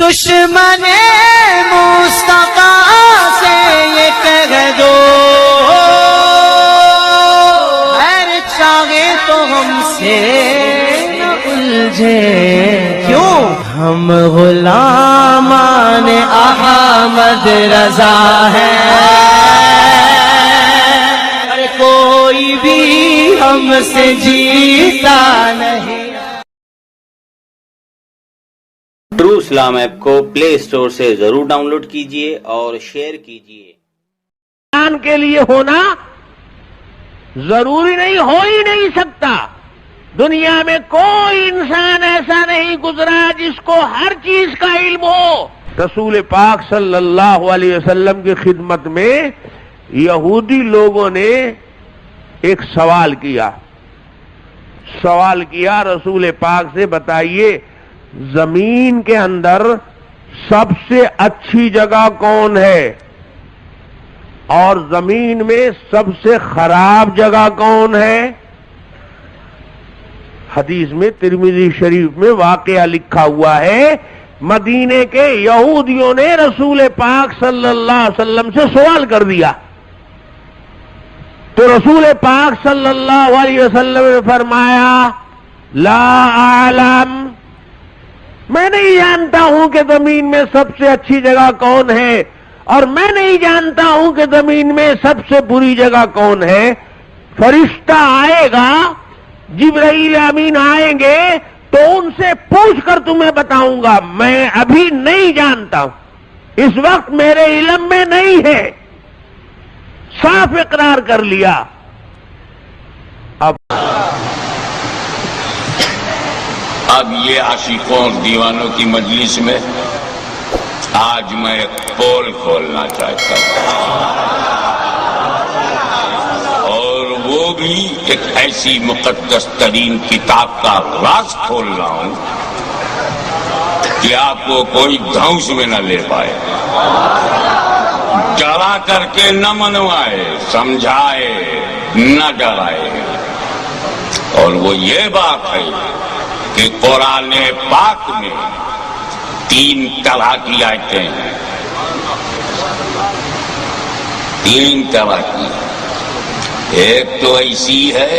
دشمن مصطفیٰ سے یہ کہہ دو خیر چاہے تو ہم سے نہ الجھے، کیوں ہم غلامان احمد رضا ہیں، کوئی بھی ہم سے جیتا نہیں۔ ٹرو اسلام ایپ کو پلے اسٹور سے ضرور ڈاؤن لوڈ کیجئے اور شیئر کیجئے۔ انسان کے لیے ہونا ضروری نہیں، ہو ہی نہیں سکتا۔ دنیا میں کوئی انسان ایسا نہیں گزرا جس کو ہر چیز کا علم ہو۔ رسول پاک صلی اللہ علیہ وسلم کی خدمت میں یہودی لوگوں نے ایک سوال کیا رسول پاک سے، بتائیے زمین کے اندر سب سے اچھی جگہ کون ہے اور زمین میں سب سے خراب جگہ کون ہے؟ حدیث میں ترمذی شریف میں واقعہ لکھا ہوا ہے، مدینے کے یہودیوں نے رسول پاک صلی اللہ علیہ وسلم سے سوال کر دیا، تو رسول پاک صلی اللہ علیہ وسلم نے فرمایا لا اعلم، میں نہیں جانتا ہوں کہ زمین میں سب سے اچھی جگہ کون ہے، اور میں نہیں جانتا ہوں کہ زمین میں سب سے بری جگہ کون ہے۔ فرشتہ آئے گا، جبرائیل امین آئیں گے تو ان سے پوچھ کر تمہیں بتاؤں گا، میں ابھی نہیں جانتا ہوں، اس وقت میرے علم میں نہیں ہے۔ صاف اقرار کر لیا۔ اب یہ عاشقوں اور دیوانوں کی مجلس میں آج میں ایک پول کھولنا چاہتا ہوں، اور وہ بھی ایک ایسی مقدس ترین کتاب کا راز کھول رہا ہوں کہ آپ کو کوئی دھوس میں نہ لے پائے، ڈرا کر کے نہ منوائے، سمجھائے نہ ڈرائے۔ اور وہ یہ بات ہے کہ قرآن پاک میں 3 طرح کی آیتیں ہیں، 3 طرح کی۔ ایک تو ایسی ہے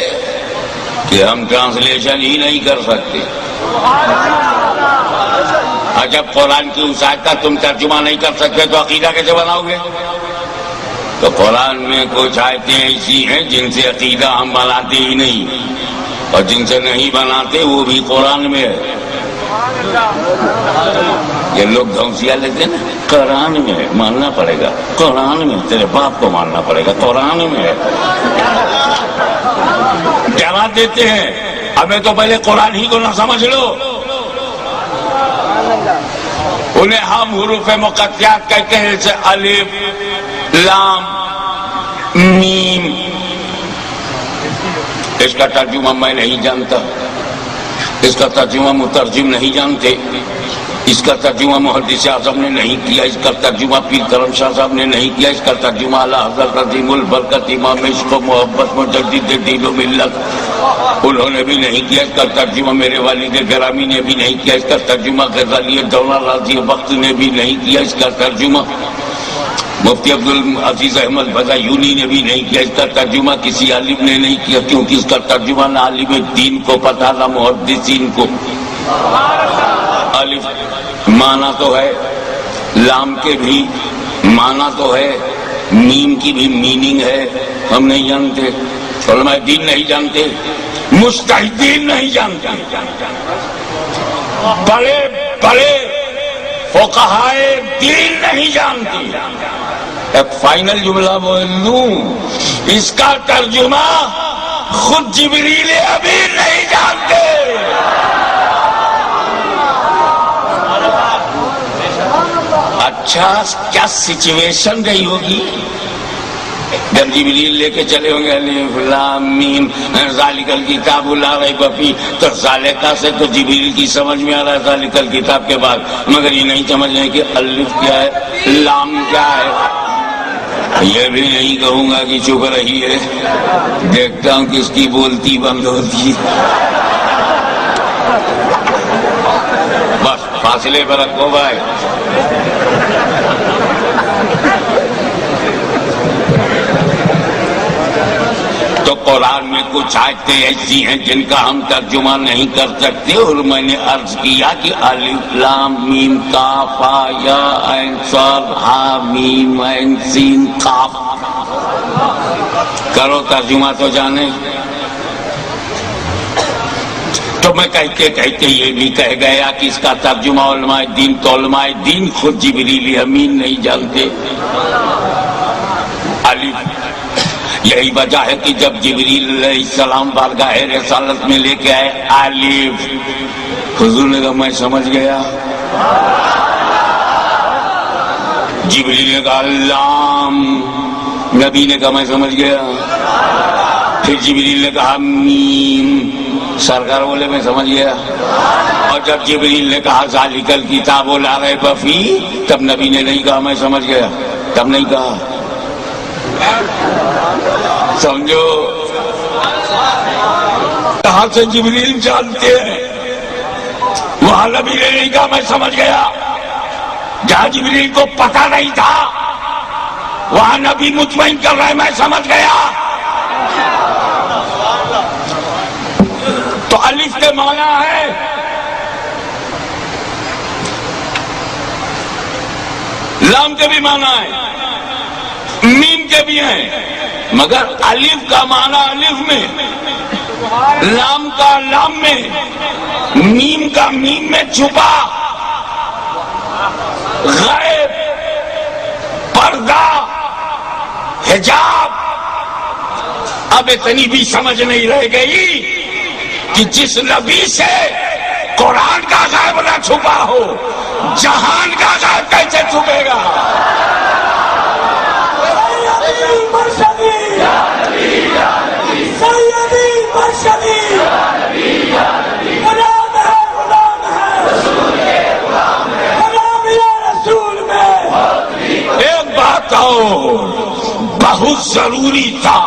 کہ ہم ٹرانسلیشن ہی نہیں کر سکتے، اور جب قرآن کی اس آیت کا تم ترجمہ نہیں کر سکتے تو عقیدہ کیسے بناؤ گے؟ تو قرآن میں کچھ آیتیں ایسی ہیں جن سے عقیدہ ہم بناتے ہی نہیں، اور جن سے نہیں بناتے وہ بھی قرآن میں ہے۔ یہ لوگ دھوسیا لیتے ہیں نا، قرآن میں ہے، ماننا پڑے گا، قرآن میں، تیرے باپ کو ماننا پڑے گا، قرآن میں ہے۔ ڈرا دیتے ہیں، ہمیں تو پہلے قرآن ہی کو نہ سمجھ لو۔ انہیں ہم حروف مقطعات کہتے ہیں، جیسے الف، لام، میم۔ اس کا ترجمہ میں نہیں جانتا، اس کا ترجمہ مترجم نہیں جانتے، اس کا ترجمہ محدث اعظم نے نہیں کیا، اس کا ترجمہ پیر کرم شاہ صاحب نے نہیں کیا، اس کا ترجمہ اعلیٰ حضرت عظیم البرکت امام عشق و محبت مجدد دین و ملت انہوں نے بھی نہیں کیا، اس کا ترجمہ میرے والد گرامی نے بھی نہیں کیا، اس کا ترجمہ غزالی دورہ راضی وقت نے بھی نہیں کیا، اس کا ترجمہ مفتی عبدالعزیز احمد بزایونی نے بھی نہیں کیا، اس کا ترجمہ کسی عالم نے نہیں کیا، کیونکہ اس کا ترجمہ نہ عالم دین کو پتہ نہ محدثین کو۔ الف معنی تو ہے، لام کے بھی معنی تو ہے، میم کی بھی میننگ ہے، ہم نہیں جانتے، علماء دین نہیں جانتے، مجتہدین نہیں جانتے، بڑے بڑے فقہائے دین نہیں جانتے۔ ایک فائنل جملہ بول دوں، اس کا ترجمہ خود جبریل امین نہیں جانتے۔ اچھا کیا سچویشن رہی ہوگی جب جبریل لے کے چلے ہوں گے الف لام میم ذالک الکتاب لا ریب فیہ، تو ذالکہ سے تو جبریل کی سمجھ میں آ رہا ہے ذالک الکتاب کے بعد، مگر یہ نہیں سمجھ رہے کہ الف کیا ہے، لام کیا ہے۔ یہ بھی نہیں کہوں گا کہ چپ رہی ہے، دیکھتا ہوں کس کی بولتی بند ہوتی ہے۔ بس فاصلے پر رکھو بھائی. تو قرآن میں کچھ آیتیں ایسی ہیں جن کا ہم ترجمہ نہیں کر سکتے، اور میں نے عرض کیا کہ الف لام میم کاف ہا یا عین صاد ہا میم عین سین قاف. کرو ترجمہ تو جانے. تو میں کہتے کہتے یہ بھی کہہ گیا کہ اس کا ترجمہ علماء دین، تو علماء دین خود جبریل امین نہیں جانتے. الف، یہی وجہ ہے کہ جب جبریل علیہ السلام بارگاہ رسالت میں لے کے آئے الف، حضور نے کہا میں سمجھ گیا. جبریل نے کہا لام، نبی نے کہا میں سمجھ گیا. پھر جبریل نے کہا میم، سرکار بولے میں سمجھ گیا. اور جب جبریل نے کہا ذالک الکتاب لا ریب فیہ، تب نبی نے نہیں کہا میں سمجھ گیا، تب نہیں کہا. سمجھو کہاں سے جبریل جانتے ہیں؟ وہاں نبی نے نہیں کہا میں سمجھ گیا. جہاں جبریل کو پتہ نہیں تھا وہاں نبی مطمئن کر رہے میں سمجھ گیا. تو الف کے معنی ہے لام کے بھی معنی ہے، میم کے بھی ہیں، مگر الف کا معنی الف میں، لام کا لام میں، میم کا میم میں چھپا، غیب، پردہ، حجاب. اب اتنی بھی سمجھ نہیں رہ گئی کہ جس نبی سے قرآن کا غیب نہ چھپا ہو، جہان کا غیب کیسے چھپے گا؟ ایک بات اور بہت ضروری تھا،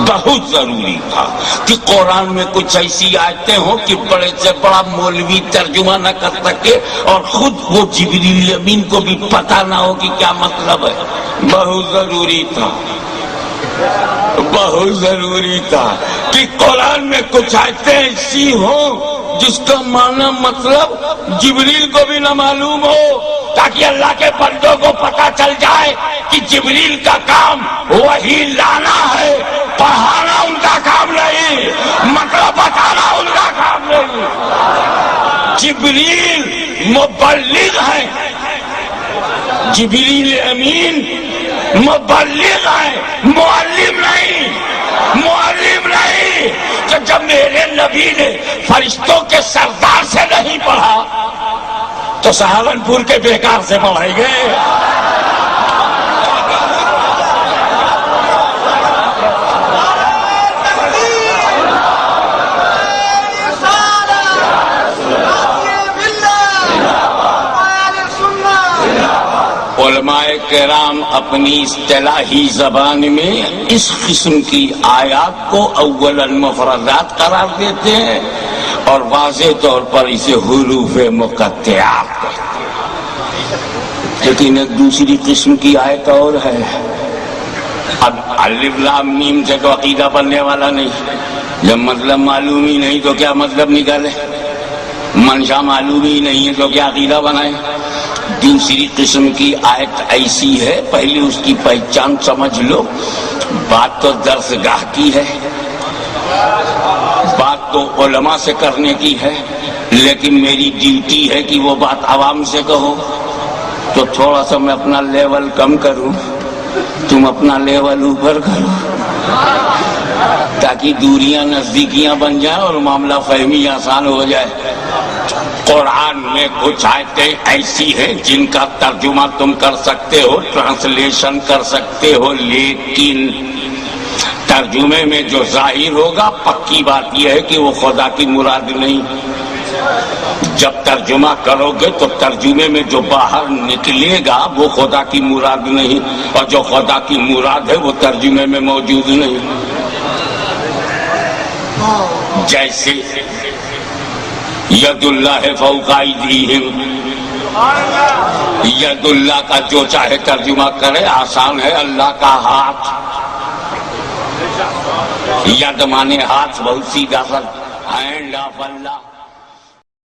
بہت ضروری تھا کہ قرآن میں کچھ ایسی آیتیں ہوں کہ بڑے سے بڑا مولوی ترجمہ نہ کر سکے اور خود وہ جبریل امین کو بھی پتہ نہ ہو کہ کیا مطلب ہے. بہت ضروری تھا، بہت ضروری تھا کہ قرآن میں کچھ آیتیں ایسی ہوں جس کا معنی مطلب جبریل کو بھی نہ معلوم ہو، تاکہ اللہ کے بندوں کو پتہ چل جائے کہ جبریل کا کام وہی لانا ہے، پڑھانا ان کا کام نہیں، مطلب بتانا ان کا کام نہیں. جبریل مبلغ ہے، جبریل امین مبلغ ہے، معلم نہیں، معلم نہیں. کہ جب میرے نبی نے فرشتوں کے سردار سے نہیں پڑھا تو سہارنپور کے بیکار سے پڑھائے گئے. علماء کرام اپنی اصطلاحی زبان میں اس قسم کی آیات کو اولا مفردات قرار دیتے ہیں اور واضح طور پر اسے حروف مقطعات کہتے ہیں. لیکن ایک دوسری قسم کی آیت اور ہے. اب الف لام میم سے تو عقیدہ بننے والا نہیں. جب مطلب معلوم ہی نہیں تو کیا مطلب نکالے، منشا معلوم ہی نہیں ہے تو کیا عقیدہ بنائے. دوسری قسم کی آیت ایسی ہے، پہلے اس کی پہچان سمجھ لو. بات تو درس گاہ کی ہے، بات تو علماء سے کرنے کی ہے، لیکن میری ڈیوٹی ہے کہ وہ بات عوام سے کہو. تو تھوڑا سا میں اپنا لیول کم کروں، تم اپنا لیول اوپر کرو، تاکہ دوریاں نزدیکیاں بن جائیں اور معاملہ فہمی آسان ہو جائے. قرآن میں کچھ آیتیں ایسی ہیں جن کا ترجمہ تم کر سکتے ہو، ٹرانسلیشن کر سکتے ہو، لیکن ترجمے میں جو ظاہر ہوگا پکی بات یہ ہے کہ وہ خدا کی مراد نہیں. جب ترجمہ کرو گے تو ترجمے میں جو باہر نکلے گا وہ خدا کی مراد نہیں، اور جو خدا کی مراد ہے وہ ترجمے میں موجود نہیں. جیسے ید اللہ فوق ایدیہم، ید اللہ کا جو چاہے ترجمہ کرے، آسان ہے، اللہ کا ہاتھ. ید مانے ہاتھ، بہت سیدھا سا، ہینڈ آف اللہ.